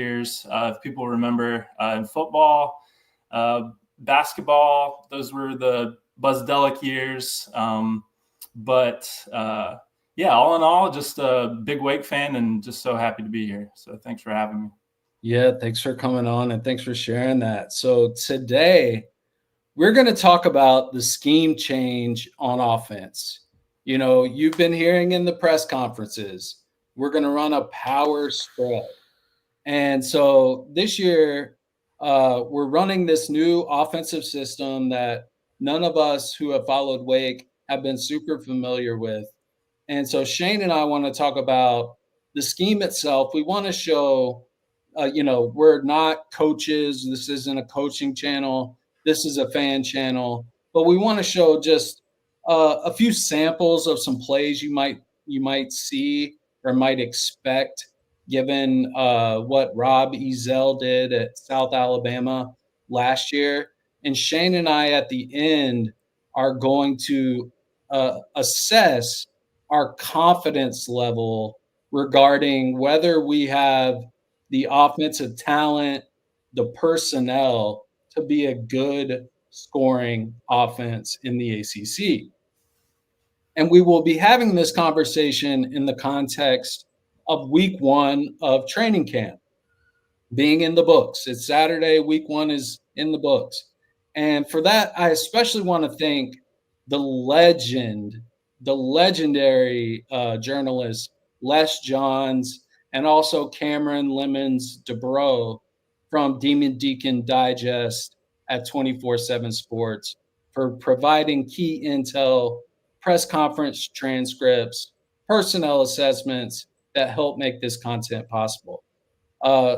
years. If people remember, in football, basketball, those were the Buzz Delic years. Yeah, all in all, just a big Wake fan and just so happy to be here. So thanks for having me. Yeah, thanks for coming on and thanks for sharing that. So today we're going to talk about the scheme change on offense. You know, you've been hearing in the press conferences, we're going to run a power spread. And so this year, we're running this new offensive system that none of us who have followed Wake have been super familiar with. And so Shane and I want to talk about the scheme itself. We want to show, we're not coaches. This isn't a coaching channel. This is a fan channel. But we want to show just a few samples of some plays you might see or might expect, given what Rob Ezell did at South Alabama last year. And Shane and I at the end are going to assess our confidence level regarding whether we have the offensive talent, the personnel to be a good scoring offense in the ACC. And we will be having this conversation in the context of week one of training camp being in the books. It's Saturday, week one is in the books. And for that, I especially want to thank the legendary journalist Les Johns, and also Cameron Lemons DeBro from Demon Deacon Digest at 24/7 Sports for providing key intel, press conference transcripts, personnel assessments that help make this content possible.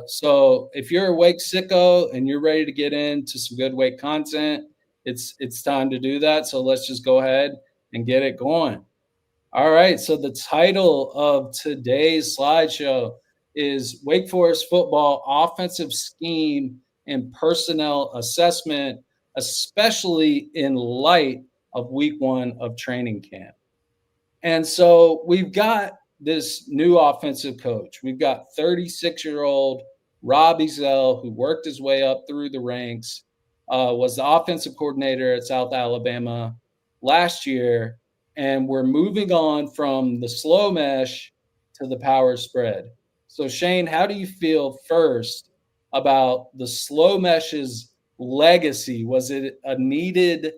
So if you're a Wake sicko and you're ready to get into some good Wake content, it's time to do that. So let's just go ahead and get it going. All right. So the title of today's slideshow is Wake Forest Football Offensive Scheme and Personnel Assessment, especially in light of week one of training camp. And so we've got this new offensive coach. We've got 36-year-old Rob Ezell, who worked his way up through the ranks, was the offensive coordinator at South Alabama last year. And we're moving on from the slow mesh to the power spread. So, Shane, how do you feel first about the slow mesh's legacy? Was it a needed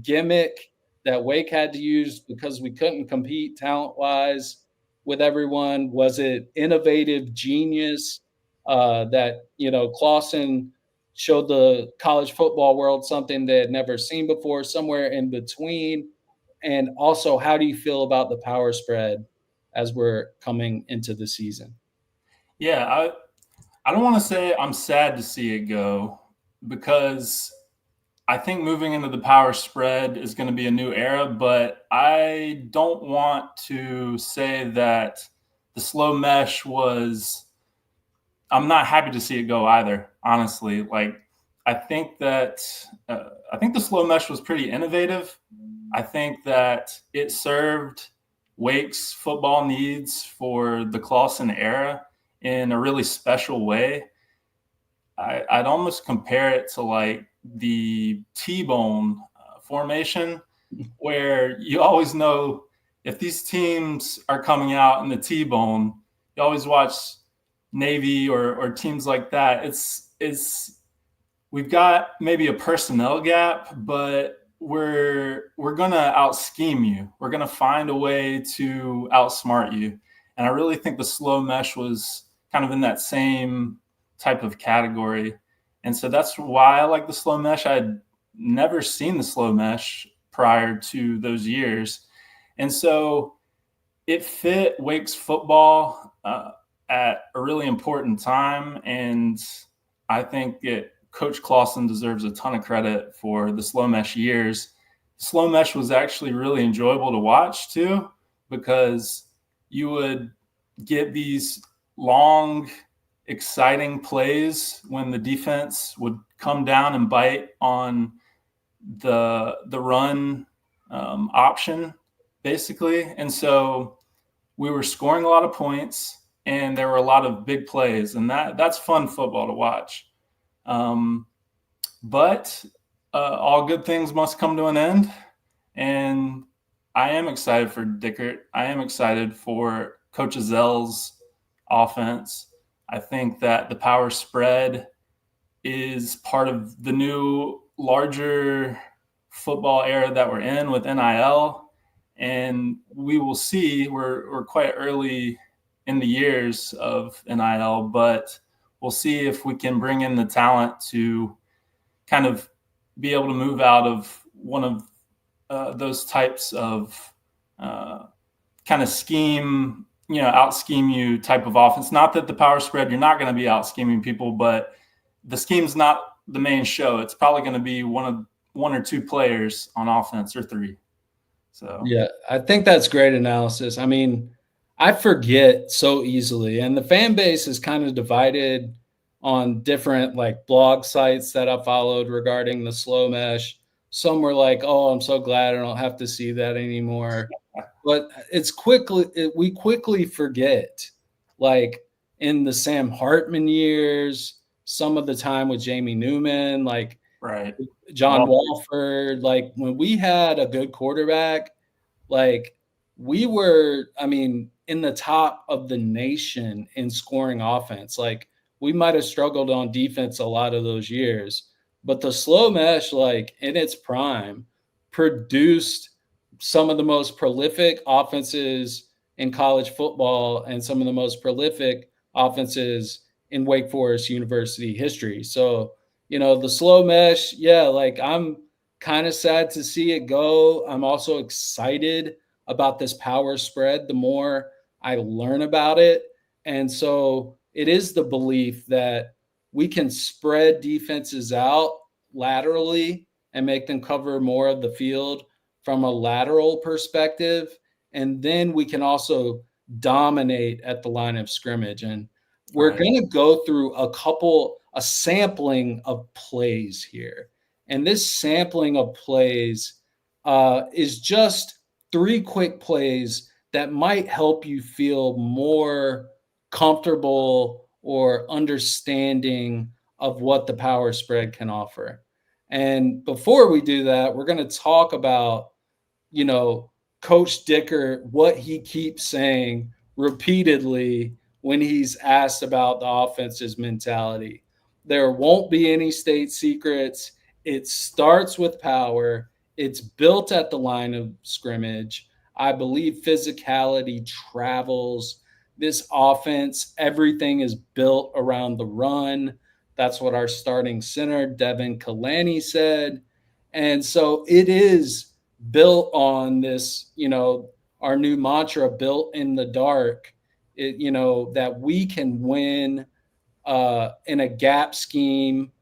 gimmick that Wake had to use because we couldn't compete talent-wise with everyone? Was it innovative genius that, Clawson showed the college football world something they had never seen before, somewhere in between? And also, how do you feel about the power spread as we're coming into the season? Yeah, I don't want to say I'm sad to see it go, because I think moving into the power spread is going to be a new era, but I don't want to say that the slow mesh I'm not happy to see it go either, honestly. Like, I think the slow mesh was pretty innovative. I think that it served Wake's football needs for the Clawson era in a really special way. I'd almost compare it to like the T-bone formation, where you always know if these teams are coming out in the T-bone. You always watch Navy or teams like that. We've got maybe a personnel gap, but we're gonna out scheme you. We're gonna find a way to outsmart you. And I really think the slow mesh was kind of in that same type of category. And so that's why I like the slow mesh. I'd never seen the slow mesh prior to those years. And so it fit Wake's football at a really important time. And I think Coach Clawson deserves a ton of credit for the slow mesh years. Slow mesh was actually really enjoyable to watch too, because you would get these long, exciting plays when the defense would come down and bite on the run option, basically. And so we were scoring a lot of points. and there were a lot of big plays, and that's fun football to watch. Um, but all good things must come to an end, and I am excited for Dickert. I am excited for Coach Zell's offense. I think that the power spread is part of the new larger football era that we're in with NIL, and we will see. We're quite early in the years of NIL, but we'll see if we can bring in the talent to kind of be able to move out of one of those types of kind of scheme, out scheme you type of offense. Not that the power spread, you're not going to be out scheming people, but the scheme's not the main show. It's probably going to be one or two players on offense, or three. So Yeah, I think that's great analysis. I mean, I forget so easily, and the fan base is kind of divided on different like blog sites that I followed regarding the slow mesh. Some were like, "Oh, I'm so glad I don't have to see that anymore." But we quickly forget, like in the Sam Hartman years, some of the time with Jamie Newman, like right, John Walford, like when we had a good quarterback, like we were, I mean, in the top of the nation in scoring offense. Like we might have struggled on defense a lot of those years, but the slow mesh, like in its prime, produced some of the most prolific offenses in college football and some of the most prolific offenses in Wake Forest University history. So, the slow mesh, yeah, like I'm kind of sad to see it go. I'm also excited about this power spread the more I learn about it. And so it is the belief that we can spread defenses out laterally and make them cover more of the field from a lateral perspective. And then we can also dominate at the line of scrimmage. And we're right, going to go through a sampling of plays here. And this sampling of plays is just 3 quick plays that might help you feel more comfortable or understanding of what the power spread can offer. And before we do that, we're going to talk about, you know, Coach Dicker, what he keeps saying repeatedly when he's asked about the offense's mentality. There won't be any state secrets. It starts with power. It's built at the line of scrimmage. I believe physicality travels. This offense, everything is built around the run. That's what our starting center, Devin Kalani, said. And so it is built on this, our new mantra, built in the dark, that we can win in a gap scheme,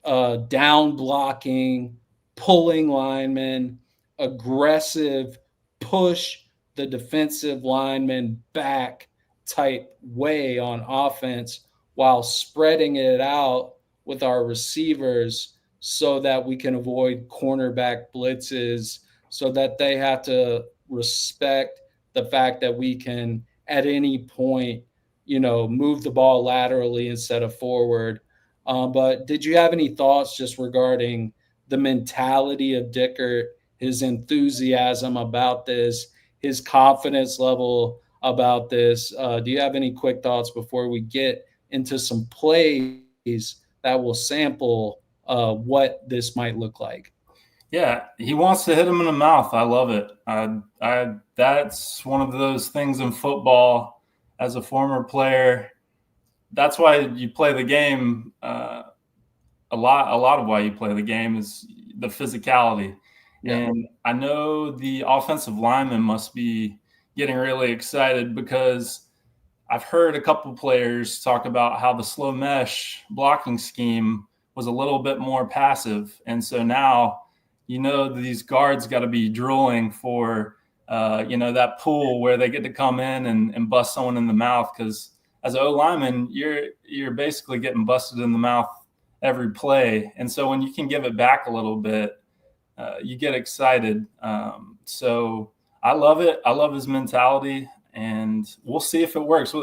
down blocking, pulling linemen, aggressive, push the defensive lineman back type way on offense while spreading it out with our receivers so that we can avoid cornerback blitzes, so that they have to respect the fact that we can at any point, move the ball laterally instead of forward. But did you have any thoughts just regarding the mentality of Dickert, his enthusiasm about this, his confidence level about this? Do you have any quick thoughts before we get into some plays that will sample what this might look like? yeah. He wants to hit him in the mouth. I love it. That's one of those things in football. As a former player, that's why you play the game. A lot of why you play the game is the physicality. Yeah. And I know the offensive lineman must be getting really excited because I've heard a couple players talk about how the slow mesh blocking scheme was a little bit more passive. And so now, these guards got to be drooling for, that pool where they get to come in and bust someone in the mouth. Because as an O lineman, you're basically getting busted in the mouth every play. And so when you can give it back a little bit, you get excited. So I love it. I love his mentality, and we'll see if it works.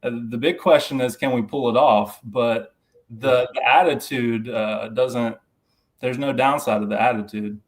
The big question is, can we pull it off? But the attitude doesn't. There's no downside of the attitude.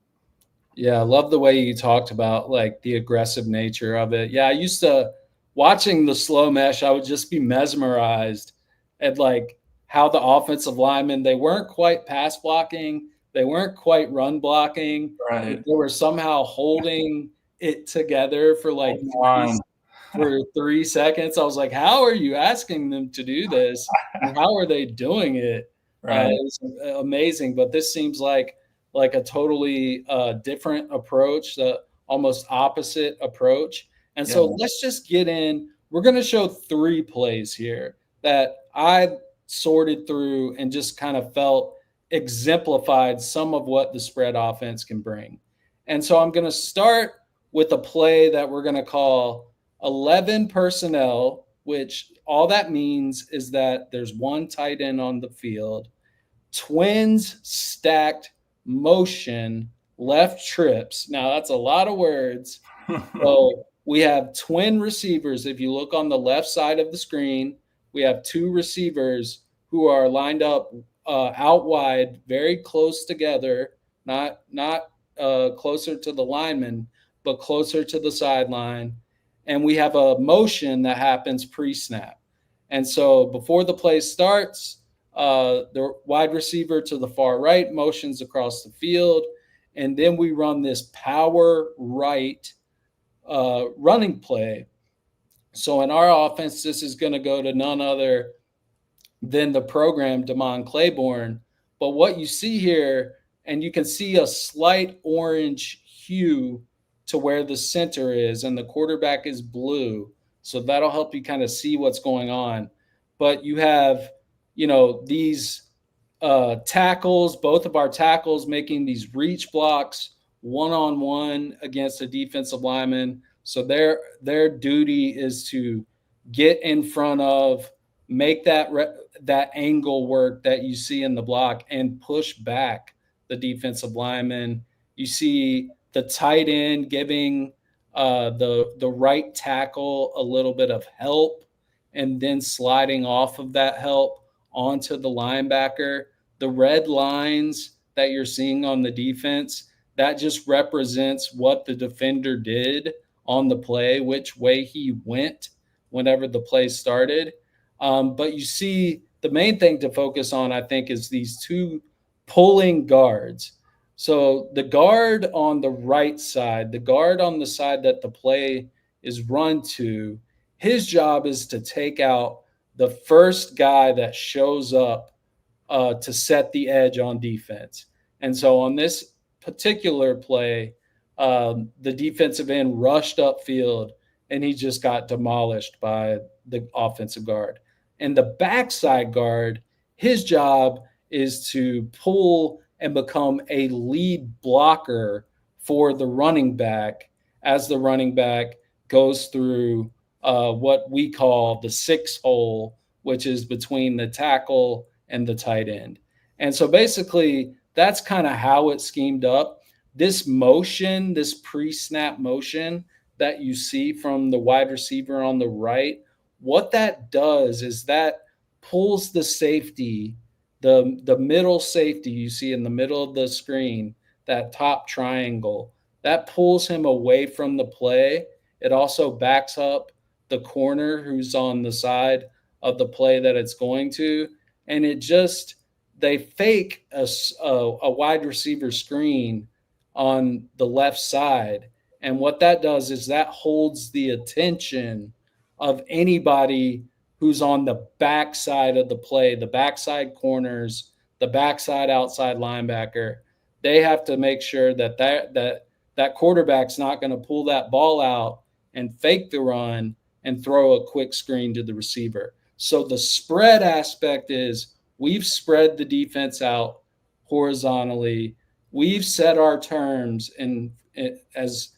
Yeah, I love the way you talked about like the aggressive nature of it. Yeah, I used to watching the slow mesh, I would just be mesmerized at like how the offensive linemen, they weren't quite pass blocking, they weren't quite run blocking, but Right. they were somehow holding it together for like Hold the line. 3 seconds. I was like, how are you asking them to do this? And how are they doing it? Right. It's amazing. But this seems like a totally different approach, the almost opposite approach. And Yeah. so let's just get in. We're going to show 3 plays here that I sorted through and just kind of felt exemplified some of what the spread offense can bring. And so I'm going to start with a play that we're going to call 11 personnel, which all that means is that there's one tight end on the field, twins stacked motion left trips. Now that's a lot of words. So we have twin receivers. If you look on the left side of the screen, we have 2 receivers who are lined up out wide, very close together, not closer to the lineman, but closer to the sideline. And we have a motion that happens pre-snap. And so before the play starts, the wide receiver to the far right motions across the field, and then we run this power right running play. So in our offense, this is going to go to none other than the program Damon Claiborne. But what you see here, and you can see a slight orange hue to where the center is, and the quarterback is blue. So that'll help you kind of see what's going on. But you have, these tackles, both of our tackles making these reach blocks one on one against a defensive lineman. So their duty is to get in front of, make that angle work that you see in the block, and push back the defensive lineman. You see the tight end giving the right tackle a little bit of help, and then sliding off of that help onto the linebacker. The red lines that you're seeing on the defense, that just represents what the defender did on the play, which way he went whenever the play started. But you see, the main thing to focus on, I think, is these 2 pulling guards. So the guard on the right side, the guard on the side that the play is run to, his job is to take out the first guy that shows up to set the edge on defense. And so on this particular play, the defensive end rushed upfield and he just got demolished by the offensive guard. And the backside guard, his job is to pull and become a lead blocker for the running back as the running back goes through what we call the 6 hole, which is between the tackle and the tight end. And so basically, that's kind of how it's schemed up. This motion, this pre-snap motion that you see from the wide receiver on the right, what that does is that pulls the safety, the middle safety you see in the middle of the screen, that top triangle, that pulls him away from the play. It also backs up the corner who's on the side of the play that it's going to, and they fake a wide receiver screen on the left side. And what that does is that holds the attention of anybody who's on the backside of the play, the backside corners, the backside outside linebacker. They have to make sure that quarterback's not going to pull that ball out and fake the run and throw a quick screen to the receiver. So the spread aspect is we've spread the defense out horizontally. We've set our terms in as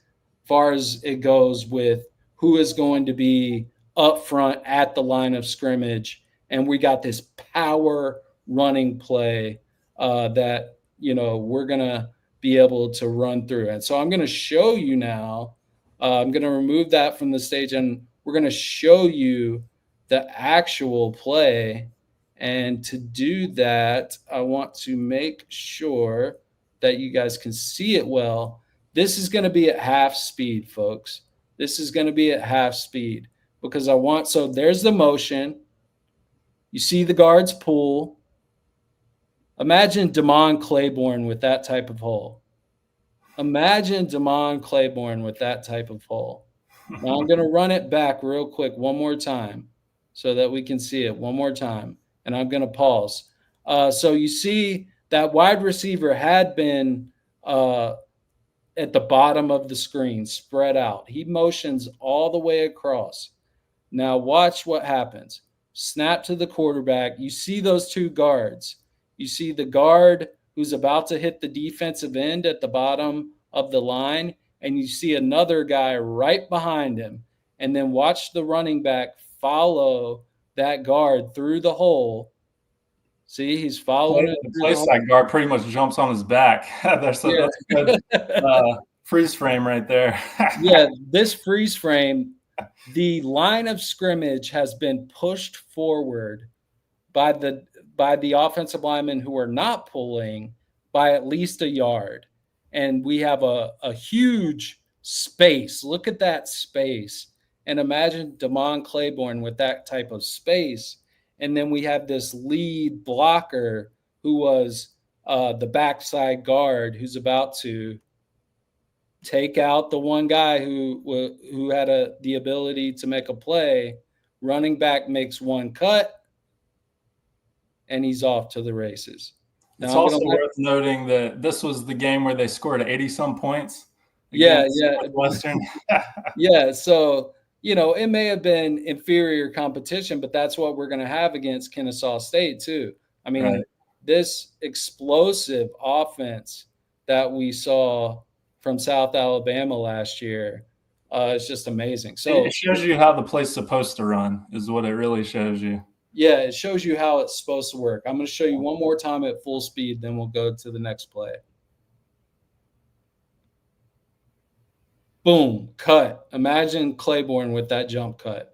far as it goes with who is going to be up front at the line of scrimmage. And we got this power running play that, we're going to be able to run through. And so I'm going to show you now. I'm going to remove that from the stage, and we're going to show you the actual play. And to do that, I want to make sure that you guys can see it well. This is going to be at half speed, folks. This is going to be at half speed because so there's the motion. You see the guards pull. Imagine Damon Claiborne with that type of hole. Imagine Damon Claiborne with that type of hole. Now I'm going to run it back real quick one more time so that we can see it one more time. And I'm going to pause. So you see that wide receiver had been at the bottom of the screen, spread out. He motions all the way across. Now watch what happens. Snap to the quarterback. You see those two guards. You see the guard who's about to hit the defensive end at the bottom of the line, and you see another guy right behind him. And then watch the running back follow that guard through the hole. See, he's following it The through play the hole. side guard pretty much jumps on his back. That's a good freeze frame right there. Yeah, this freeze frame, the line of scrimmage has been pushed forward by the offensive linemen who are not pulling by at least a yard. And we have a huge space. Look at that space. And imagine Damon Claiborne with that type of space. And then we have this lead blocker who was the backside guard who's about to take out the one guy who had the ability to make a play. Running back makes one cut, and he's off to the races. Now, it's also worth noting that this was the game where they scored 80-some points against Northwestern. Yeah, so, it may have been inferior competition, but that's what we're going to have against Kennesaw State too. I mean, This explosive offense that we saw from South Alabama last year is just amazing. So it shows you how the play's supposed to run is what it really shows you. Yeah, it shows you how it's supposed to work. I'm going to show you one more time at full speed, then we'll go to the next play. Boom, cut. Imagine Claiborne with that jump cut.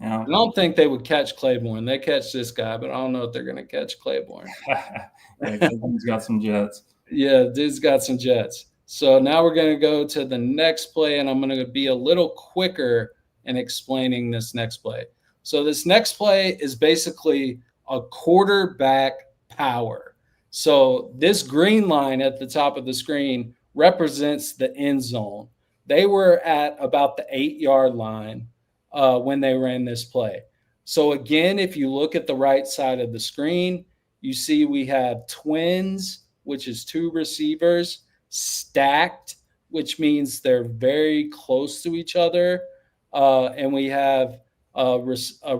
Yeah. I don't think they would catch Claiborne. They catch this guy, but I don't know if they're going to catch Claiborne. Yeah, he's got some jets. Yeah, dude's got some jets. So now we're going to go to the next play, and I'm going to be a little quicker in explaining this next play. So this next play is basically a quarterback power. So this green line at the top of the screen represents the end zone. They were at about the 8-yard line when they ran this play. So again, if you look at the right side of the screen, you see we have twins, which is two receivers, stacked, which means they're very close to each other. And we have a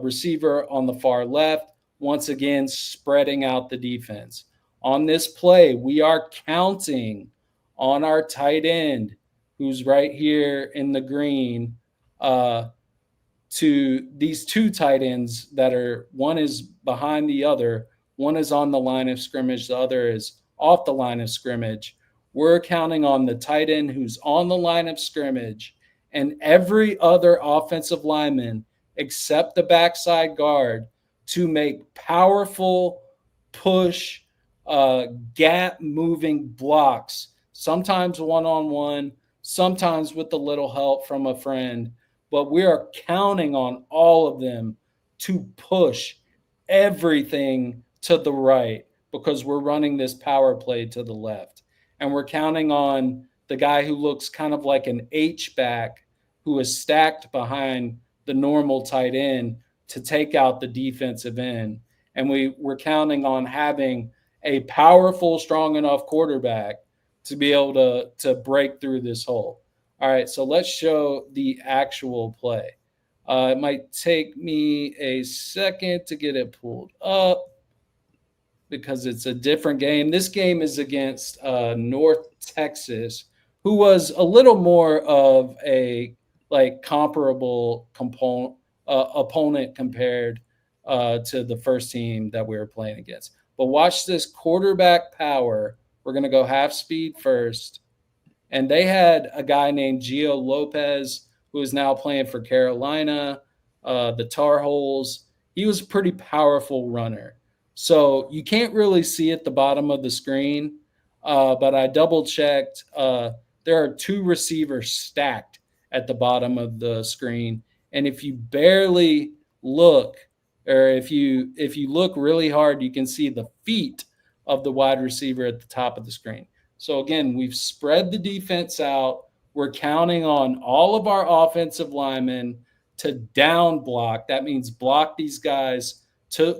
receiver on the far left, once again, spreading out the defense. On this play, we are counting on our tight end, who's right here in the green, to these two tight ends that are, one is behind the other, one is on the line of scrimmage, the other is off the line of scrimmage. We're counting on the tight end who's on the line of scrimmage and every other offensive lineman except the backside guard to make powerful push, gap moving blocks, sometimes one-on-one, sometimes with a little help from a friend. But we are counting on all of them to push everything to the right because we're running this power play to the left. And we're counting on the guy who looks kind of like an H-back who is stacked behind the normal tight end to take out the defensive end. And we're counting on having a powerful, strong enough quarterback to be able to break through this hole. All right, so let's show the actual play. It might take me a second to get it pulled up because it's a different game. This game is against North Texas, who was a little more of a comparable opponent compared to the first team that we were playing against. But watch this quarterback power. We're going to go half speed first. And they had a guy named Gio Lopez, who is now playing for Carolina, the Tar Heels. he was a pretty powerful runner. So you can't really see at the bottom of the screen, but I double checked. There are two receivers stacked at the bottom of the screen, and if you barely look, or if you look really hard, you can see the feet of the wide receiver at the top of the screen. So again, we've spread the defense out. We're counting on all of our offensive linemen to down block. That means block these guys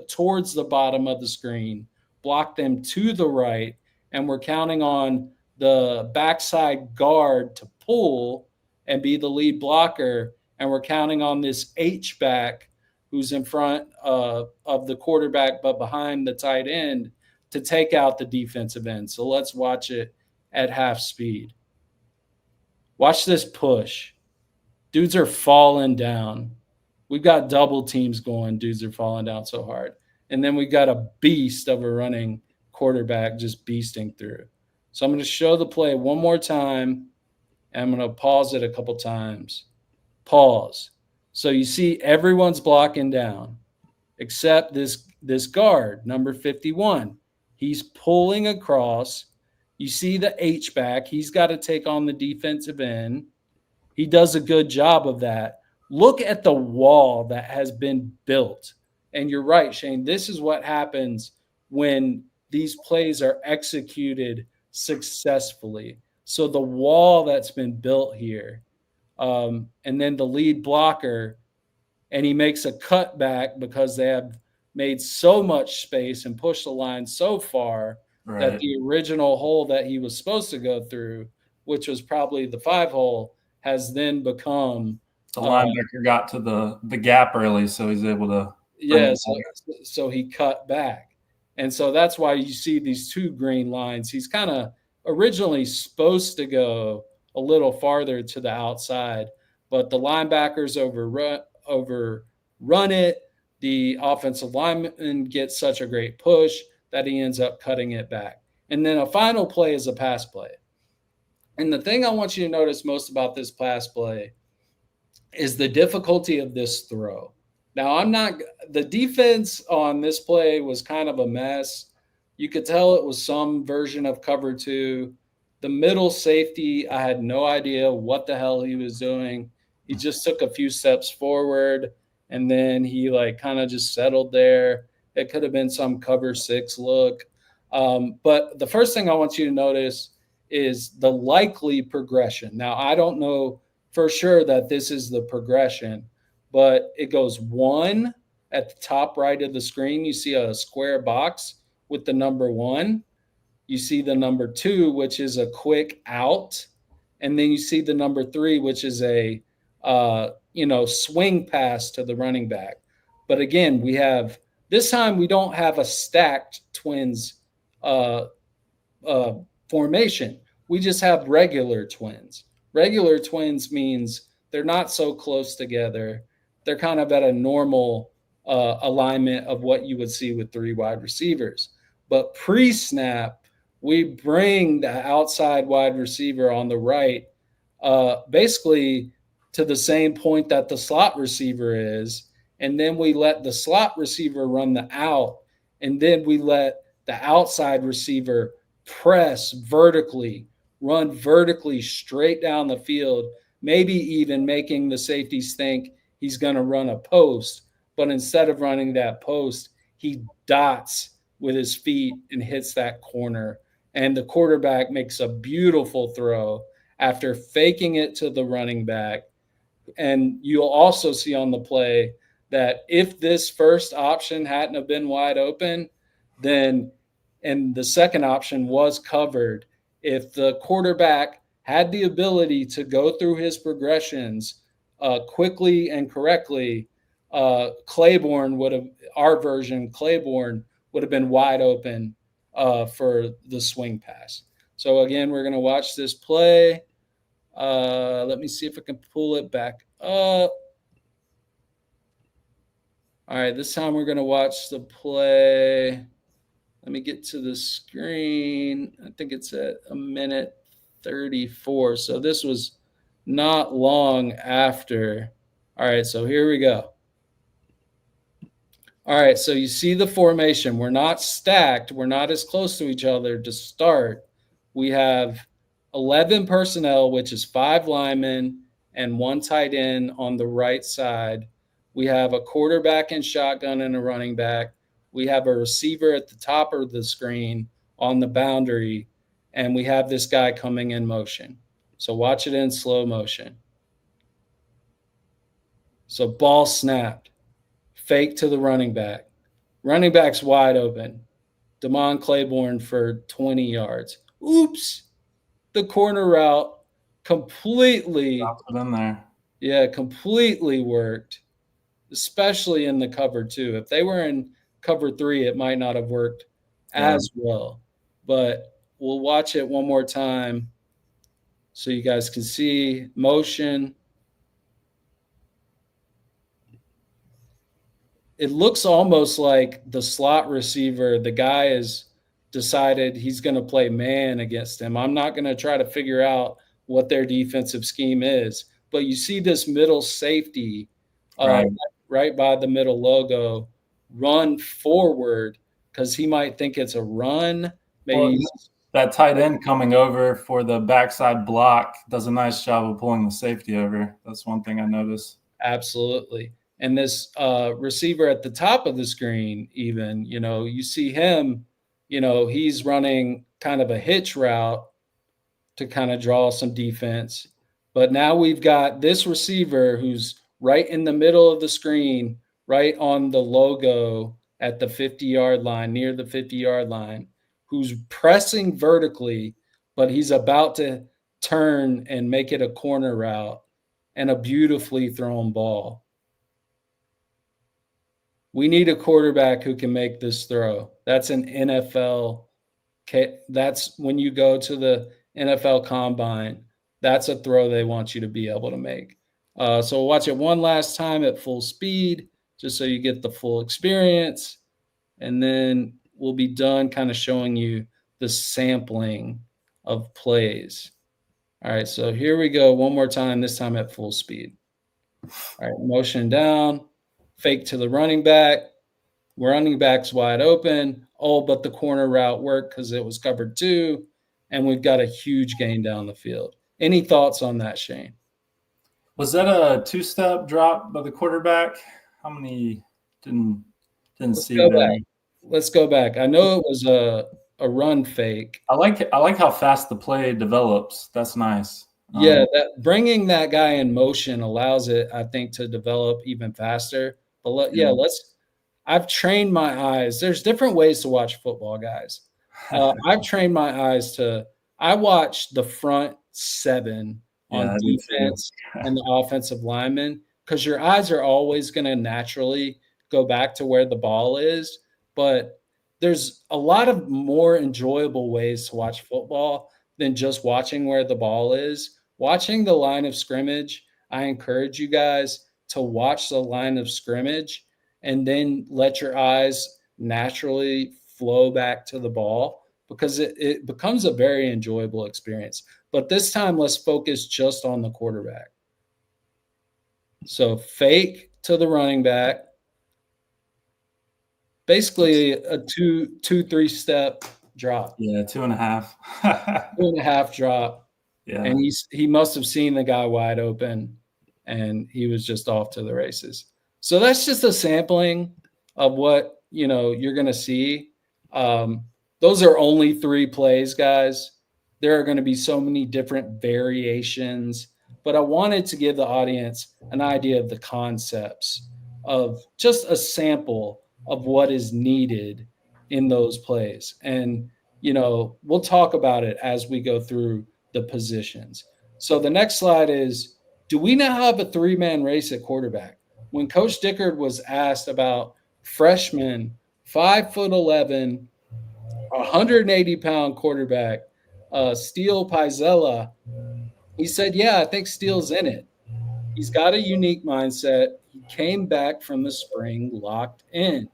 towards the bottom of the screen, block them to the right, and we're counting on the backside guard to pull and be the lead blocker. And we're counting on this H back who's in front of the quarterback but behind the tight end to take out the defensive end. So let's watch it at half speed. Watch this push. Dudes are falling down. We've got double teams going. Dudes are falling down so hard. And then we got a beast of a running quarterback just beasting through. So I'm going to show the play one more time, and I'm going to pause it a couple times. Pause. So you see everyone's blocking down except this guard, number 51. He's pulling across. You see the H-back. He's got to take on the defensive end. He does a good job of that. Look at the wall that has been built. And you're right, Shane. This is what happens when these plays are executed successfully. So the wall that's been built here, and then the lead blocker, and he makes a cutback because they have made so much space and pushed the line so far that the original hole that he was supposed to go through, which was probably the 5 hole, has then become the linebacker got to the gap early, so he's able to so he cut back. And so that's why you see these two green lines. He's kind of originally supposed to go a little farther to the outside, but the linebackers overrun it. The offensive lineman gets such a great push that he ends up cutting it back. And then a final play is a pass play. And the thing I want you to notice most about this pass play is the difficulty of this throw. Now, the defense on this play was kind of a mess. You could tell it was some version of cover 2. The middle safety, I had no idea what the hell he was doing. He just took a few steps forward, and then he kind of just settled there. It could have been some cover 6 look. But the first thing I want you to notice is the likely progression. Now, I don't know for sure that this is the progression, but it goes 1 at the top right of the screen. You see a square box with the number 1. You see the number 2, which is a quick out. And then you see the number 3, which is a swing pass to the running back. But again, this time we don't have a stacked twins formation. We just have regular twins. Regular twins means they're not so close together. They're kind of at a normal alignment of what you would see with 3 wide receivers. But pre-snap, we bring the outside wide receiver on the right basically to the same point that the slot receiver is, and then we let the slot receiver run the out, and then we let the outside receiver press vertically, run vertically straight down the field, maybe even making the safeties think he's going to run a post. But instead of running that post, he dots with his feet and hits that corner. And the quarterback makes a beautiful throw after faking it to the running back. And you'll also see on the play that if this first option hadn't have been wide open, then and the second option was covered, if the quarterback had the ability to go through his progressions quickly and correctly, Claiborne would have been wide open for the swing pass. So again, we're going to watch this play. Let me see if I can pull it back up. All right, this time we're going to watch the play. Let me get to the screen. I think it's at 1:34. So this was not long after. All right, so here we go. All right, so you see the formation. We're not stacked. We're not as close to each other to start. We have 11 personnel, which is 5 linemen and 1 tight end on the right side. We have a quarterback and shotgun and a running back. We have a receiver at the top of the screen on the boundary, and we have this guy coming in motion. So watch it in slow motion. So ball snapped, fake to the running back. Running back's wide open. Damon Claiborne for 20 yards. Oops. The corner route completely, Drops it in there. completely worked, especially in the cover two. If they were in cover three, it might not have worked Yeah. as well. But we'll watch it one more time so you guys can see motion. It looks almost like the slot receiver, the guy has decided he's going to play man against him. I'm not going to try to figure out what their defensive scheme is, but you see this middle safety Right. right by the middle logo run forward because he might think it's a run. Well, Maybe that tight end coming over for the backside block does a nice job of pulling the safety over. That's one thing I noticed. absolutely. And this receiver at the top of the screen, even, you see him, he's running kind of a hitch route to kind of draw some defense. But now we've got this receiver who's right in the middle of the screen, right on the logo at the 50-yard line, near the 50-yard line, who's pressing vertically, but he's about to turn and make it a corner route and a beautifully thrown ball. We need a quarterback who can make this throw. That's an NFL. That's when you go to the NFL Combine. That's a throw they want you to be able to make. So watch it one last time at full speed, just so you get the full experience. And then we'll be done kind of showing you the sampling of plays. All right, so here we go one more time, this time at full speed. All right, motion down, fake to the running back. Running back's wide open. Oh, but the corner route worked because it was covered two, and we've got a huge gain down the field. Any thoughts on that, Shane? Was that a two-step drop by the quarterback? How many didn't Let's see go back. there? Let's go back. I know it was a run fake. I like how fast the play develops. That's nice. Yeah, bringing that guy in motion allows it, I think, to develop even faster. But let's. I've trained my eyes. There's different ways to watch football, guys. I've trained my eyes to. I watch the front seven on Yeah, me too. defense and the offensive linemen because your eyes are always going to naturally go back to where the ball is. But there's a lot of more enjoyable ways to watch football than just watching where the ball is. Watching the line of scrimmage, I encourage you guys to watch the line of scrimmage and then let your eyes naturally flow back to the ball because it becomes a very enjoyable experience. But this time, let's focus just on the quarterback. So fake to the running back. Basically a two, 3-step drop. Yeah, 2.5. 2.5 drop. Yeah. And he must have seen the guy wide open and he was just off to the races. So that's just a sampling of what, you're going to see. Those are only 3 plays, guys. There are going to be so many different variations, but I wanted to give the audience an idea of the concepts of just a sample of what is needed in those plays. And, we'll talk about it as we go through the positions. So the next slide is, do we now have a 3-man race at quarterback? When Coach Dickard was asked about freshman, 5'11", 180-pound quarterback, Steele Pizzella, he said, yeah, I think Steele's in it. He's got a unique mindset. He came back from the spring locked in.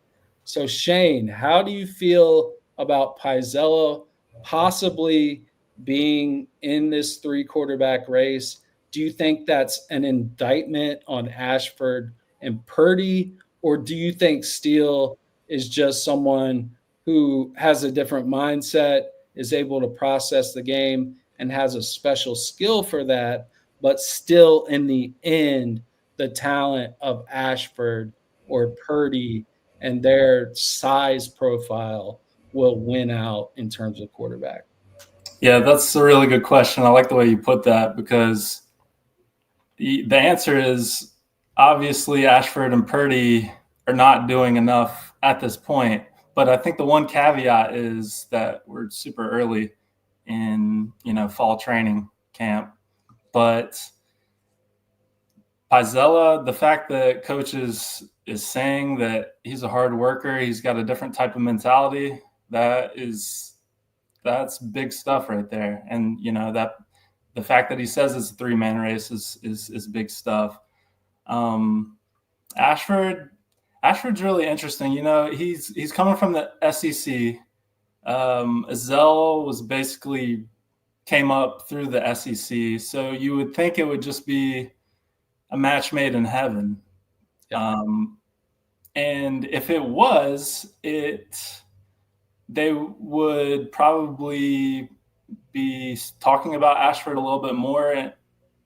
So, Shane, how do you feel about Pizzella possibly being in this 3-quarterback race? Do you think that's an indictment on Ashford and Purdy, Or do you think Steele is just someone who has a different mindset, is able to process the game, and has a special skill for that, but still in the end, the talent of Ashford or Purdy and their size profile will win out in terms of quarterback? Yeah, that's a really good question. I like the way you put that because the answer is obviously Ashford and Purdy are not doing enough at this point. But I think the one caveat is that we're super early in fall training camp. But Pizella, the fact that coach is saying that he's a hard worker, he's got a different type of mentality, that's big stuff right there. And that the fact that he says it's a 3-man race is big stuff. Um, Ashford Ashford's really interesting. He's coming from the SEC. Azell was basically came up through the SEC, so you would think it would just be a match made in heaven. Yeah. And if it was, they would probably be talking about Ashford a little bit more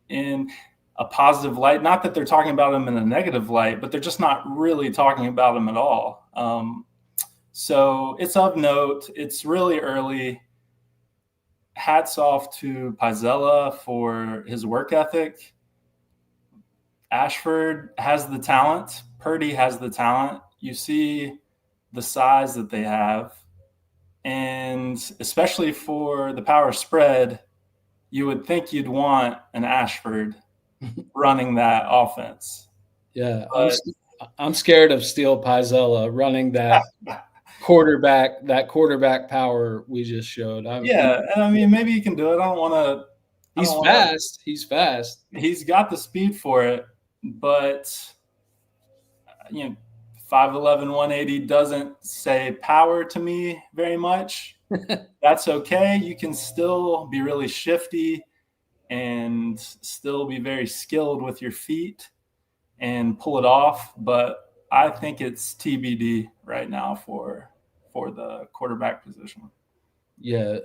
in a positive light. Not that they're talking about him in a negative light, but they're just not really talking about him at all. So it's of note. It's really early. Hats off to Pizella for his work ethic. Ashford has the talent. Purdy has the talent. You see the size that they have. And especially for the power spread, you would think you'd want an Ashford running that offense. Yeah, But I'm scared of Steele Pizella running that quarterback power we just showed. yeah, and I mean, maybe he can do it. I don't want to. I He's don't want fast. He's fast. to. He's got the speed for it, but 5'11", 180 doesn't say power to me very much. That's okay. You can still be really shifty and still be very skilled with your feet and pull it off. But I think it's TBD right now for the quarterback position. Yeah,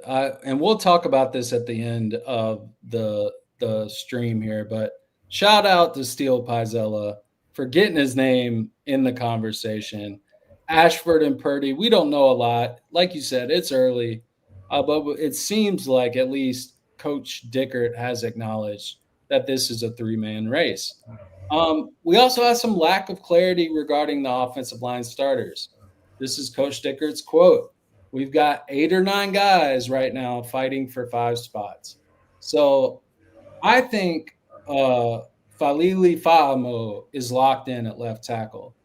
and we'll talk about this at the end of the stream here, but shout out to Steele Pizella for getting his name in the conversation. Ashford and Purdy, we don't know a lot. Like you said, it's early, but it seems like at least Coach Dickert has acknowledged that this is a 3-man race. We also have some lack of clarity regarding the offensive line starters. This is Coach Dickert's quote. We've got 8 or 9 guys right now fighting for 5 spots. So I think Falili Fa'amo is locked in at left tackle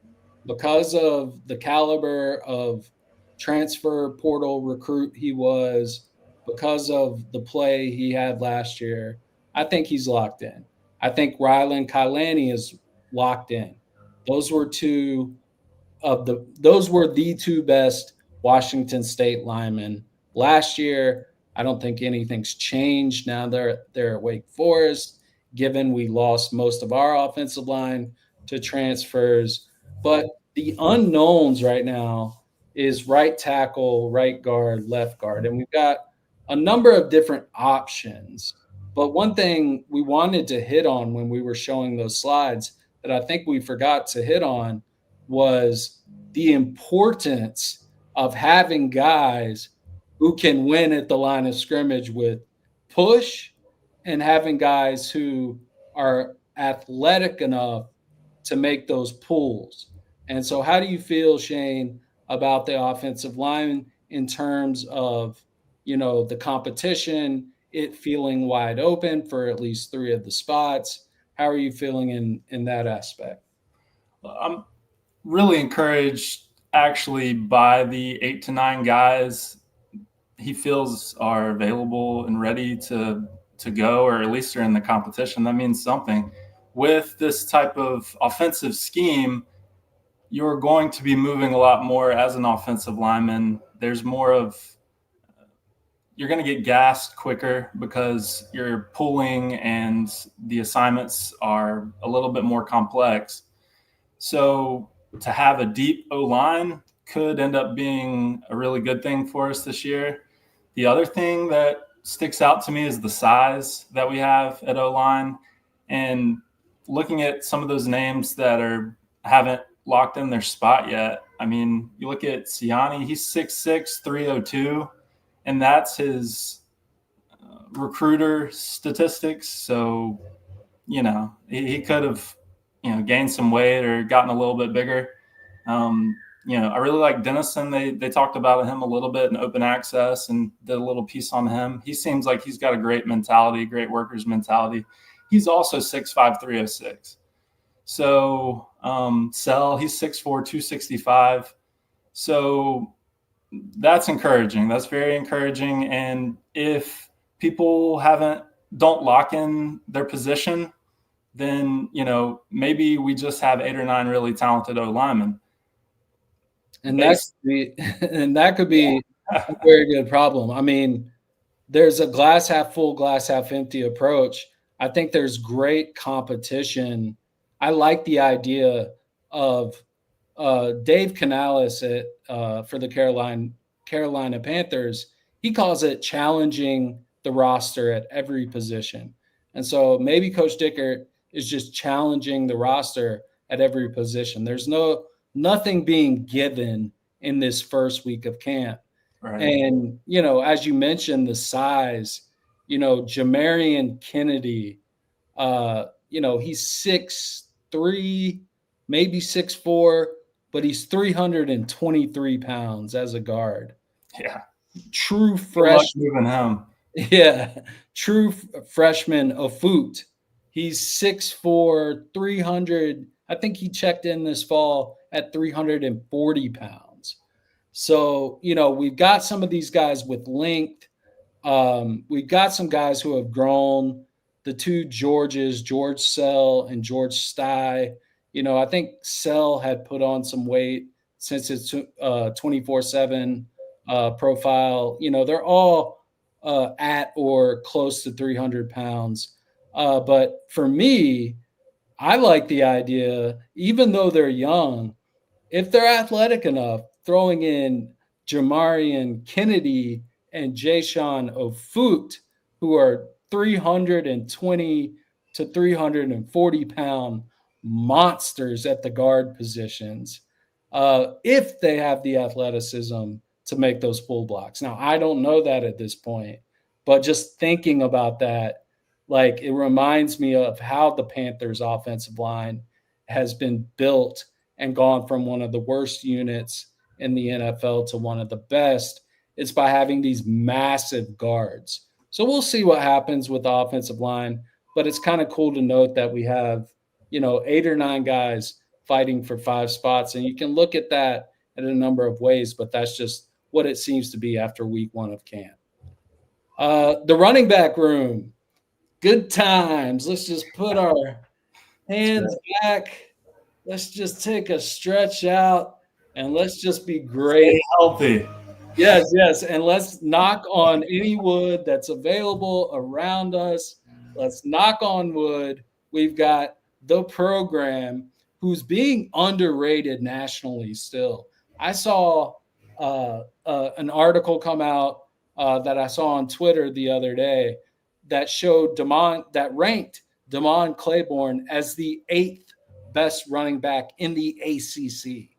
because of the caliber of transfer portal recruit he was, because of the play he had last year. I think he's locked in. I think Rylan Kailani is locked in. Those were the 2 best Washington State linemen last year. I don't think anything's changed now. They're at Wake Forest, given we lost most of our offensive line to transfers. But the unknowns right now is right tackle, right guard, left guard. And we've got a number of different options. But one thing we wanted to hit on when we were showing those slides that I think we forgot to hit on was the importance of having guys who can win at the line of scrimmage with push and having guys who are athletic enough to make those pulls. And so, how do you feel, Shane, about the offensive line in terms of, the competition, it feeling wide open for at least 3 of the spots? How are you feeling in that aspect? I'm really encouraged actually by the 8 to 9 guys he feels are available and ready to go, or at least are in the competition. That means something. With this type of offensive scheme, you're going to be moving a lot more as an offensive lineman. There's more of you're going to get gassed quicker because you're pulling and the assignments are a little bit more complex. So to have a deep O line could end up being a really good thing for us this year. The other thing that sticks out to me is the size that we have at O line, and looking at some of those names that haven't locked in their spot yet. I mean, you look at Siani, he's 6'6", 302, and that's his recruiter statistics. So, he could have, gained some weight or gotten a little bit bigger. I really like Dennison. They talked about him a little bit in open access and did a little piece on him. He seems like he's got a great mentality, great workers mentality. He's also 6'5", 306. So Sell, he's 6'4", 265. So that's encouraging. That's very encouraging. And if people don't lock in their position, then, maybe we just have 8 or 9 really talented O linemen. And that could be a very good problem. I mean, there's a glass half full, glass half empty approach. I think there's great competition. I like the idea of Dave Canales for the Carolina Panthers. He calls it challenging the roster at every position. And so maybe Coach Dickert is just challenging the roster at every position. There's nothing being given in this first week of camp. Right. And, as you mentioned, the size, Jamarian Kennedy, he's 6'3", maybe 6'4", but he's 323 pounds as a guard. Yeah. True freshman. Yeah. True freshman Ofut. He's 6'4", 300. I think he checked in this fall at 340 pounds. So, we've got some of these guys with length. We've got some guys who have grown. The two Georges, George Sell and George Stye. I think Sell had put on some weight since his 24/7 profile. They're all at or close to 300 pounds. But for me, I like the idea, even though they're young, if they're athletic enough, throwing in Jamarian Kennedy and Jayshawn Ofut, who are 320 to 340 pound monsters at the guard positions, if they have the athleticism to make those full blocks. Now, I don't know that at this point, but just thinking about that, like, it reminds me of how the Panthers offensive line has been built and gone from one of the worst units in the NFL to one of the best. It's by having these massive guards. So we'll see what happens with the offensive line, but it's kind of cool to note that we have, 8 or 9 guys fighting for 5 spots. And you can look at that in a number of ways, but that's just what it seems to be after week 1 of camp. The running back room, good times. Let's just put our hands back. Let's just take a stretch out, and let's just be great. Stay healthy. Yes. And let's knock on any wood that's available around us. Let's knock on wood. We've got the program who's being underrated nationally still. I saw an article come out that I saw on Twitter the other day that showed that ranked Damon Claiborne as the 8th best running back in the ACC.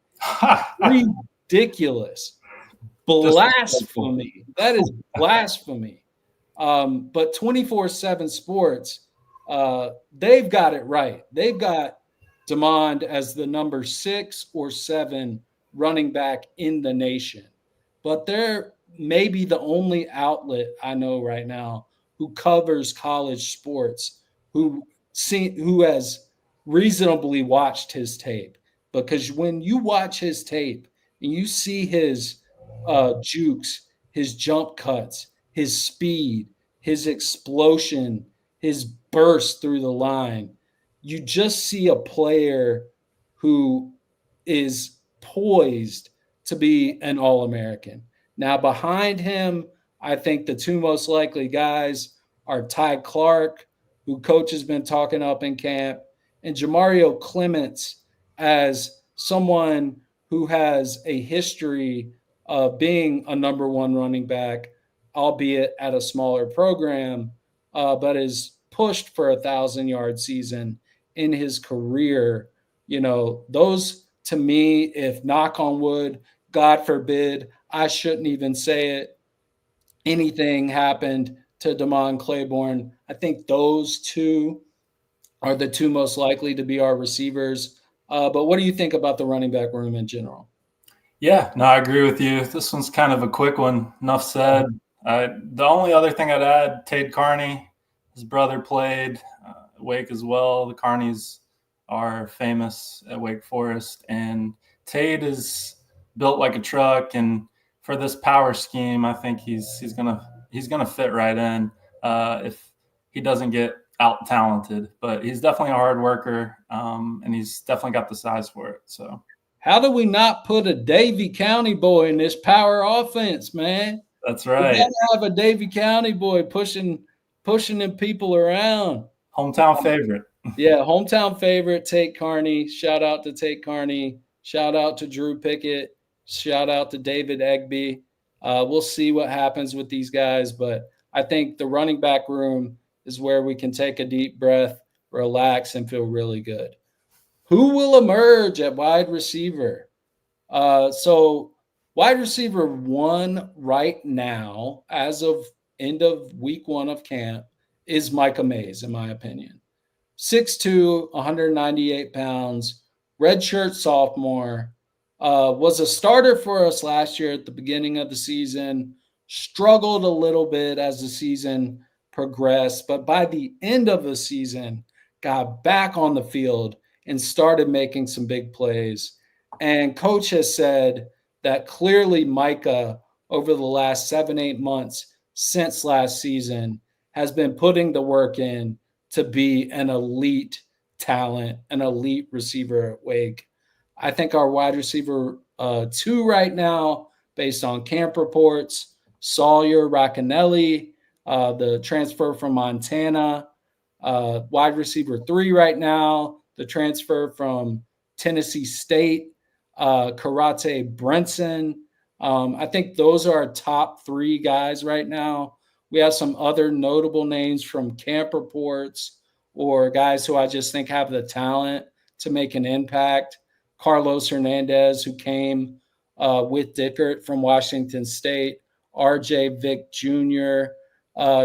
Ridiculous. Blasphemy. That is blasphemy. But 24/7 Sports, they've got it right. They've got Damon as the number 6 or 7 running back in the nation. But they're maybe the only outlet I know right now who covers college sports, who has reasonably watched his tape. Because when you watch his tape and you see his jukes, his jump cuts, his speed, his explosion, his burst through the line, you just see a player who is poised to be an All-American. Now, behind him, I think the 2 most likely guys are Ty Clark, who coach has been talking up in camp, and Jamario Clements as someone who has a history of being a number one running back, albeit at a smaller program, but is pushed for 1,000-yard season in his career. Those to me, if knock on wood, God forbid, I shouldn't even say it, anything happened to Damon Claiborne, I think those two are the two most likely to be our receivers. But what do you think about the running back room in general? Yeah, no, I agree with you. This one's kind of a quick one. Enough said. The only other thing I'd add, Tate Carney, his brother played at Wake as well. The Carneys are famous at Wake Forest, and Tate is built like a truck. And for this power scheme, I think he's gonna fit right in if he doesn't get out talented. But he's definitely a hard worker, and he's definitely got the size for it. So. How do we not put a Davie County boy in this power offense, man? That's We right. got to have a Davie County boy pushing them people around. Hometown favorite. Yeah, hometown favorite, Tate Carney. Shout out to Tate Carney. Shout out to Drew Pickett. Shout out to David Egby. We'll see what happens with these guys, but I think the running back room is where we can take a deep breath, relax, and feel really good. Who will emerge at wide receiver? So wide receiver one right now, as of end of week one of camp, is Micah Mays, in my opinion. 6'2", 198 pounds, redshirt sophomore, was a starter for us last year at the beginning of the season, struggled a little bit as the season progressed, but by the end of the season, got back on the field and started making some big plays. And coach has said that clearly Micah, over the last 7-8 months since last season, has been putting the work in to be an elite talent, an elite receiver at Wake. I think our wide receiver two right now, based on camp reports, Sawyer Racanelli, the transfer from Montana. Wide receiver three right now, the transfer from Tennessee State, Karate Brenson. I think those are our top three guys right now. We have some other notable names from camp reports or guys who I just think have the talent to make an impact. Carlos Hernandez, who came with Dickert from Washington State, RJ Vick Jr.,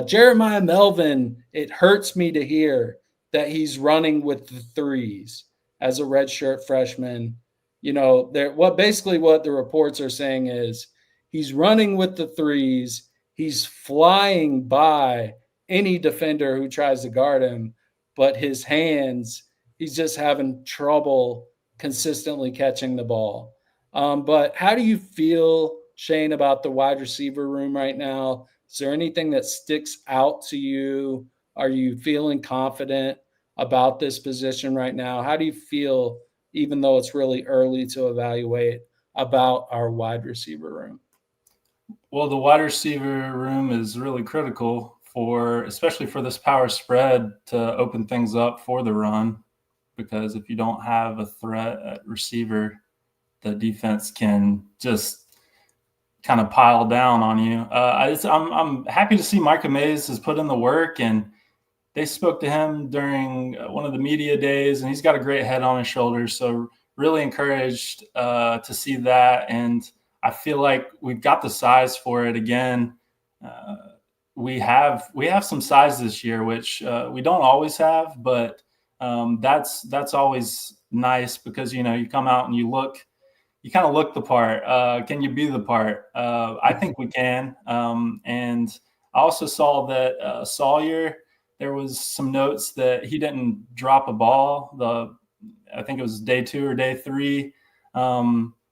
Jeremiah Melvin. It hurts me to hear that he's running with the threes as a redshirt freshman. What the reports are saying is he's running with the threes. He's flying by any defender who tries to guard him, but his hands, he's just having trouble consistently catching the ball. But how do you feel, Shane, about the wide receiver room right now? Is there anything that sticks out to you? Are you feeling confident about this position right now? How do you feel, even though it's really early to evaluate, about our wide receiver room? Well, the wide receiver room is really critical especially for this power spread to open things up for the run. Because if you don't have a threat at receiver, the defense can just kind of pile down on you. I'm happy to see Micah Mays has put in the work, and they spoke to him during one of the media days, and he's got a great head on his shoulders. So really encouraged to see that, and I feel like we've got the size for it again. We have some size this year, which we don't always have, but that's always nice because you come out and you kind of look the part. Can you be the part? I think we can. And I also saw that Sawyer, there was some notes that he didn't drop a ball. I think it was day 2 or day 3.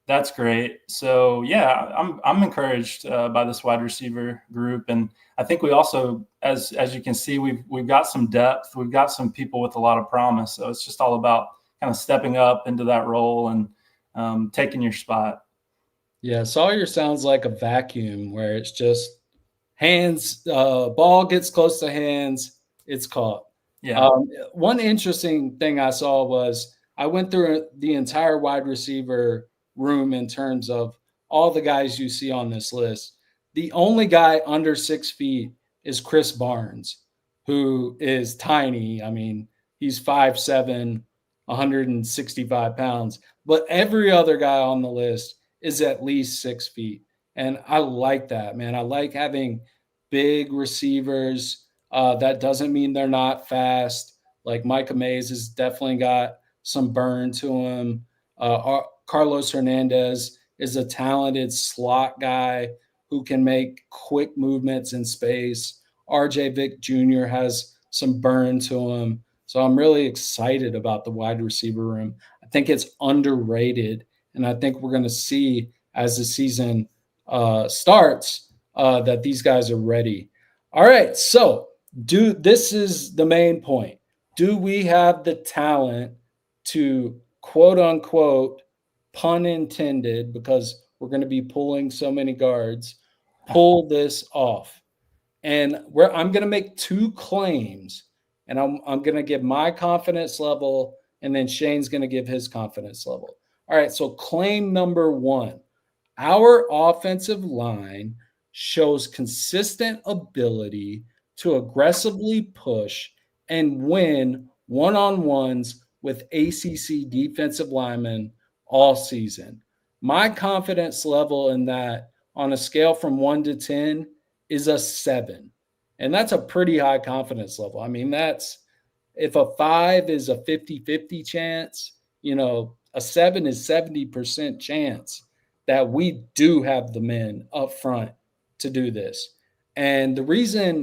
That's great. So yeah, I'm encouraged by this wide receiver group, and I think we also, as you can see, we've got some depth. We've got some people with a lot of promise. So it's just all about kind of stepping up into that role and taking your spot. Yeah, Sawyer sounds like a vacuum where it's just hands, ball gets close to hands, it's caught. Yeah. One interesting thing I saw was I went through the entire wide receiver room in terms of all the guys you see on this list. The only guy under 6 feet is Chris Barnes, who is tiny. I mean, he's 5'7", 165 pounds. But every other guy on the list is at least 6 feet. And I like that, man. I like having big receivers. That doesn't mean they're not fast. Like Micah Mays has definitely got some burn to him. Carlos Hernandez is a talented slot guy who can make quick movements in space. RJ Vick Jr. has some burn to him. So I'm really excited about the wide receiver room. I think it's underrated, and I think we're going to see as the season starts that these guys are ready. All right, so this is the main point. Do we have the talent to quote unquote, pun intended, because we're going to be pulling so many guards, pull this off? And I'm going to make two claims, and I'm going to give my confidence level, and then Shane's going to give his confidence level. All right, so claim number one: our offensive line shows consistent ability to aggressively push and win one-on-ones with ACC defensive linemen all season. My confidence level in that on a scale from 1 to 10 is a 7. And that's a pretty high confidence level. I mean, that's if a 5 is a 50-50 chance, a 7 is 70% chance that we do have the men up front to do this. And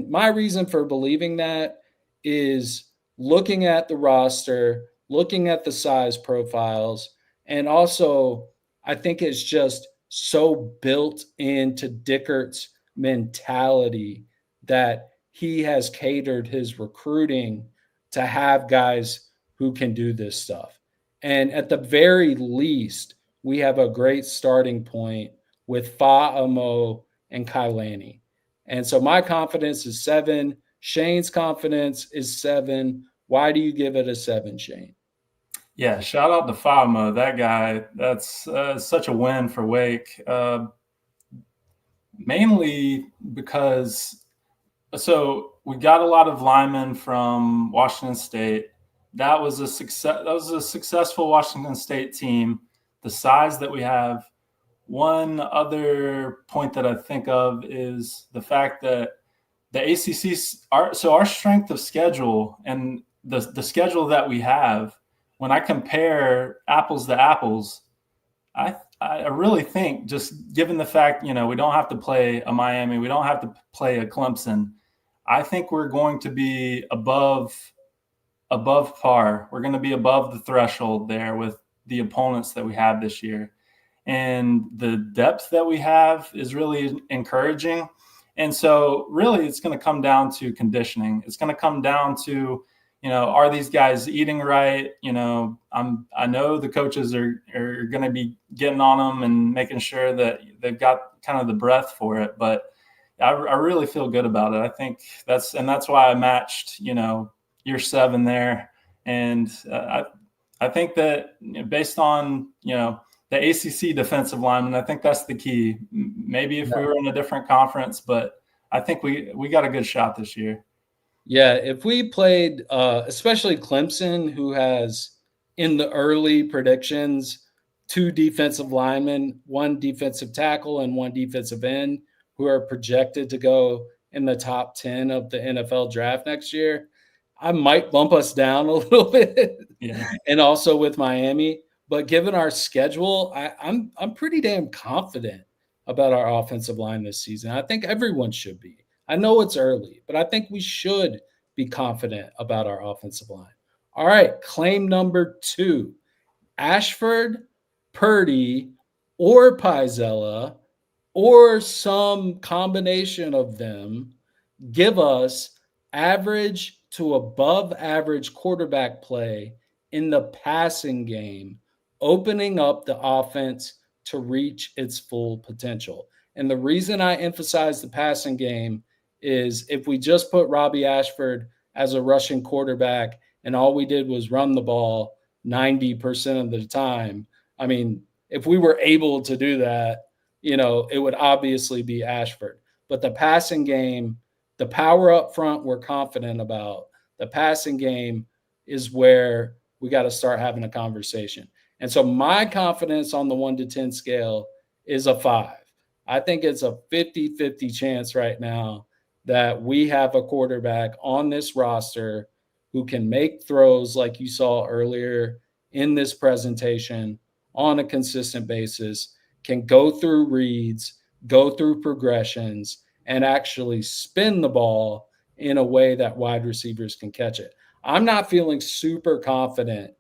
my reason for believing that is looking at the roster, looking at the size profiles, and also I think it's just so built into Dickert's mentality that he has catered his recruiting to have guys who can do this stuff. And at the very least, we have a great starting point with Fa'amo and Kailani. And so my confidence is 7. Shane's confidence is 7. Why do you give it a 7, Shane? Yeah, shout out to Fa'amo. That guy, that's such a win for Wake. Mainly because we got a lot of linemen from Washington State. That was a success. That was a successful Washington State team. The size that we have. One other point that I think of is the fact that the ACC, our strength of schedule and the schedule that we have, when I compare apples to apples, I really think, just given the fact, we don't have to play a Miami, we don't have to play a Clemson, I think we're going to be above par. We're going to be above the threshold there with the opponents that we have this year. And the depth that we have is really encouraging. And so really it's going to come down to conditioning. It's going to come down to, are these guys eating right? I know the coaches are going to be getting on them and making sure that they've got kind of the breath for it. But I really feel good about it. I think that's why I matched, year 7 there. And I think that based on, the ACC defensive lineman, I think that's the key. Maybe if we were in a different conference, but I think we got a good shot this year. Yeah, if we played, especially Clemson, who has in the early predictions 2 defensive linemen, 1 defensive tackle, and 1 defensive end, who are projected to go in the top 10 of the NFL draft next year, I might bump us down a little bit. Yeah. And also with Miami. But given our schedule, I'm pretty damn confident about our offensive line this season. I think everyone should be. I know it's early, but I think we should be confident about our offensive line. All right, claim number 2. Ashford, Purdy, or Pizella, or some combination of them give us average to above average quarterback play in the passing game, opening up the offense to reach its full potential. And the reason I emphasize the passing game is if we just put Robbie Ashford as a rushing quarterback and all we did was run the ball, 90% of the time. I mean, if we were able to do that, it would obviously be Ashford. But the passing game, the power up front, we're confident about. The passing game is where we got to start having a conversation. And so my confidence on the 1 to 10 scale is a 5. I think it's a 50-50 chance right now that we have a quarterback on this roster who can make throws like you saw earlier in this presentation on a consistent basis, can go through reads, go through progressions, and actually spin the ball in a way that wide receivers can catch it. I'm not feeling super confident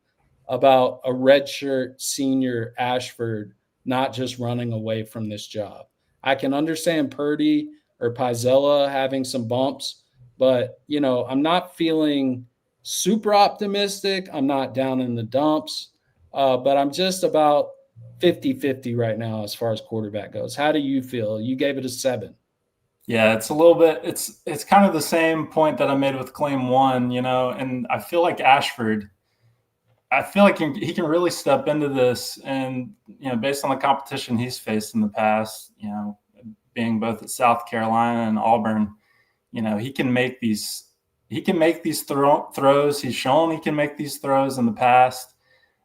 about a redshirt senior Ashford not just running away from this job. I can understand Purdy or Pizella having some bumps, but I'm not feeling super optimistic. I'm not down in the dumps, but I'm just about 50-50 right now as far as quarterback goes. How do you feel? You gave it a 7. Yeah, it's a little bit. It's kind of the same point that I made with claim 1, and I feel like Ashford. I feel like he can really step into this, and based on the competition he's faced in the past, being both at South Carolina and Auburn, he can make these. He can make these throws. He's shown he can make these throws in the past.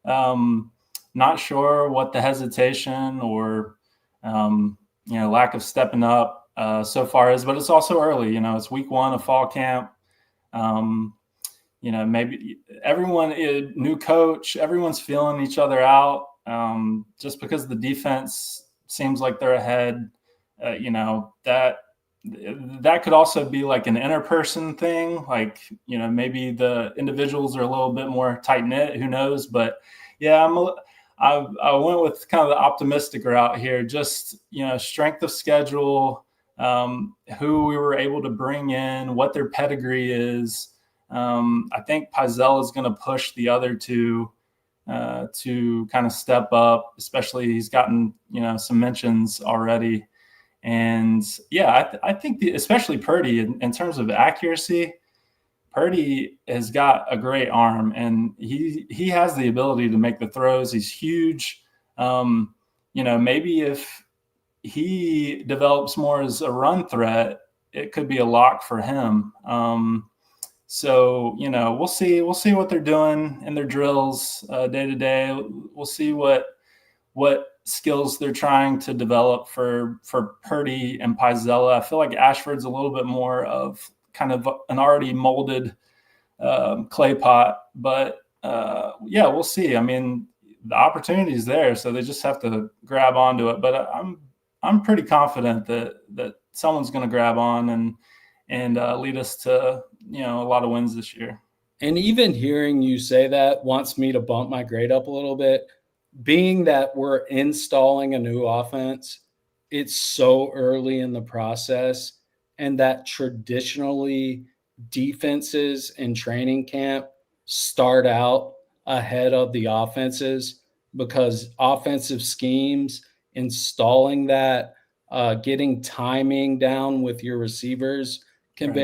Not sure what the hesitation or lack of stepping up so far is, but it's also early. It's week 1 of fall camp. Maybe everyone, new coach, everyone's feeling each other out. Just because the defense seems like they're ahead, that could also be like an interperson thing. Like, maybe the individuals are a little bit more tight knit. Who knows? But yeah, I went with kind of the optimistic route here. Just strength of schedule, who we were able to bring in, what their pedigree is. I think Pizella is going to push the other two to kind of step up, especially he's gotten, some mentions already. And yeah, I think especially Purdy in terms of accuracy, Purdy has got a great arm and he has the ability to make the throws. He's huge. Maybe if he develops more as a run threat, it could be a lock for him. So, we'll see what they're doing in their drills day to day. We'll see what skills they're trying to develop for Purdy and Pizella. I feel like Ashford's a little bit more of kind of an already molded clay pot, but we'll see. I mean, the opportunity is there, so they just have to grab onto it. But I'm pretty confident that someone's going to grab on and lead us to a lot of wins this year. And even hearing you say that wants me to bump my grade up a little bit. Being that we're installing a new offense, it's so early in the process, and that traditionally defenses in training camp start out ahead of the offenses because offensive schemes, installing that, getting timing down with your receivers can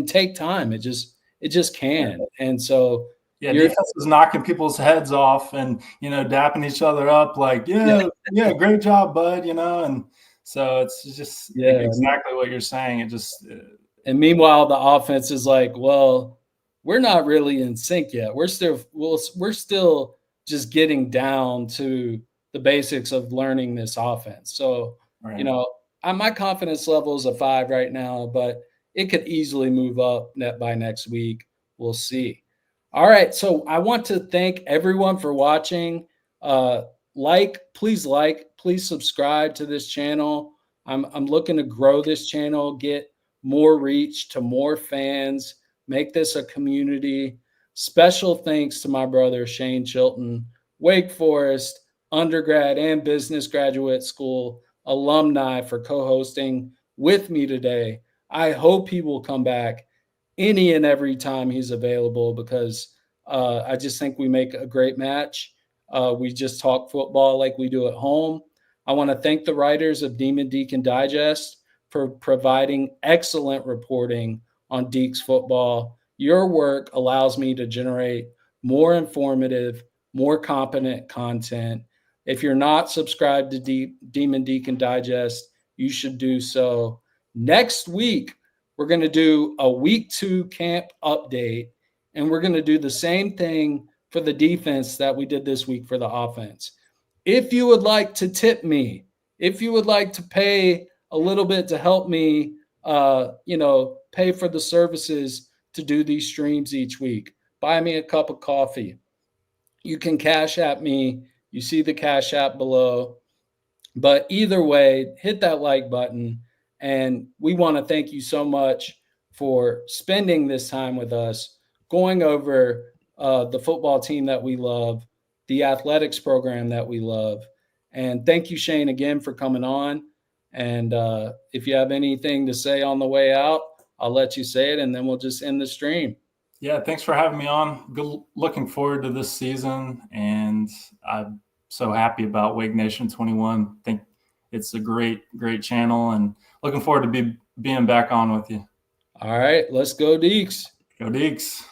take time. It just can. And so defense is knocking people's heads off and dapping each other up like great job, bud, and so it's just exactly what you're saying. It just and meanwhile the offense is like, well, we're not really in sync yet. We're still just getting down to the basics of learning this offense. So my confidence level is a 5 right now, but it could easily move up by next week. We'll see. All right. So I want to thank everyone for watching. Please subscribe to this channel. I'm looking to grow this channel, get more reach to more fans, make this a community. Special thanks to my brother, Shane Chilton, Wake Forest undergrad and business graduate school alumni, for co-hosting with me today. I hope he will come back any and every time he's available because I just think we make a great match. We just talk football like we do at home. I want to thank the writers of Demon Deacon Digest for providing excellent reporting on Deacs football. Your work allows me to generate more informative, more competent content. If you're not subscribed to Demon Deacon Digest, you should do so. Next week, we're going to do a week 2 camp update, and we're going to do the same thing for the defense that we did this week for the offense. If you would like to tip me, if you would like to pay a little bit to help me, pay for the services to do these streams each week, buy me a cup of coffee. You can Cash App me. You see the Cash App below. But either way, hit that like button. And we want to thank you so much for spending this time with us, going over the football team that we love, the athletics program that we love. And thank you, Shane, again for coming on. And if you have anything to say on the way out, I'll let you say it, and then we'll just end the stream. Yeah, thanks for having me on. Looking forward to this season, and I'm so happy about Wake Nation 21. I think it's a great channel, and looking forward to being back on with you. All right, let's go Deacs. Go Deacs.